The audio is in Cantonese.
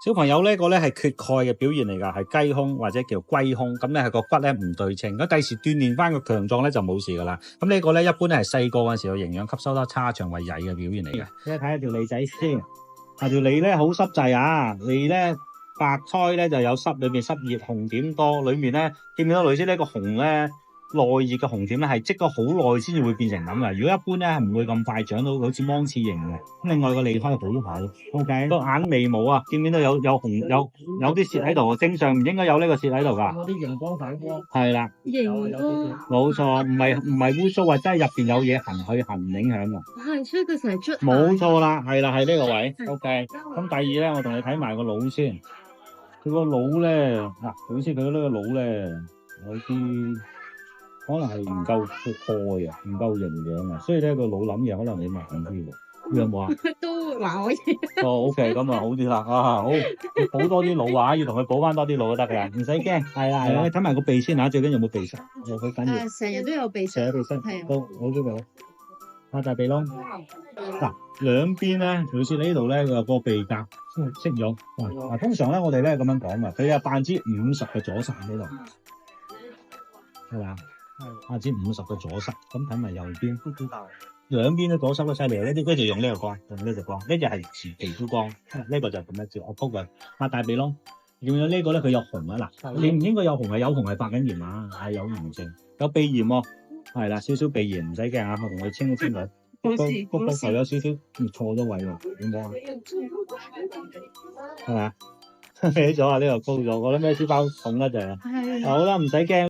小朋友呢個咧係缺鈣嘅表現嚟㗎，係雞胸或者叫龜胸，咁咧係個骨咧唔對稱，咁第時鍛鍊翻個強壯咧就冇事㗎啦。咁呢個咧一般咧係細個嗰陣時候營養吸收得差、腸胃曳嘅表現嚟嘅。你睇下條脷仔先，條脷咧好濕滯啊，脷咧白胎咧就有濕，裏面濕熱紅點多，裏面咧見唔見到女仔呢個紅咧？內熱嘅紅點咧係積咗好耐先至會變成咁嘅，如果一般咧係唔會咁快長到好似芒刺型嘅。咁另外個脷苔好厚 ，OK，個眼眉毛啊，見唔見到有紅有啲屑喺度？正常唔應該有呢個屑喺度㗎。嗰啲熒光反光。係啦。熒光。冇錯，唔係污糟或者係入邊有嘢痕影響㗎。係，所以佢成日出。冇錯啦，係啦，係呢個位。OK，咁第二咧，我同你睇埋個腦先。佢個腦咧，好似佢呢個腦咧有啲。可能係唔夠鈣啊，唔夠營養啊，所以咧個腦諗嘢可能會慢啲喎。有冇啊？都還可以。OK，咁啊好啲啦。好，補多啲腦啊，要同佢補翻多啲腦都得㗎，唔使驚。係啦，你睇埋個鼻先嚇，最緊要有冇鼻塞，好緊要。成日都有鼻塞。成日鼻塞。係。好咗佢。擘大鼻窿。嗱，兩邊咧，好似呢度咧有個鼻甲息咗。通常咧我哋咧咁樣講㗎，佢有50%嘅阻塞喺度，係嘛？50%嘅阻塞，咁睇埋右邊，兩邊都阻塞得犀利。呢啲就用呢個光，用呢隻光，呢隻係皮膚光，呢個就咁樣照。我鋪佢擘大鼻窿，仲有呢個咧，佢有紅啊嗱，你唔應該有紅，有紅係發緊炎啊，係有炎症，有鼻炎喎，係啦，少少鼻炎唔使驚啊，我同佢清佢。個頭有少少錯咗位喎，點講啊？係咪啊？起咗啊，呢個高咗，我覺得咩書包重得滯啊。好啦，唔使驚。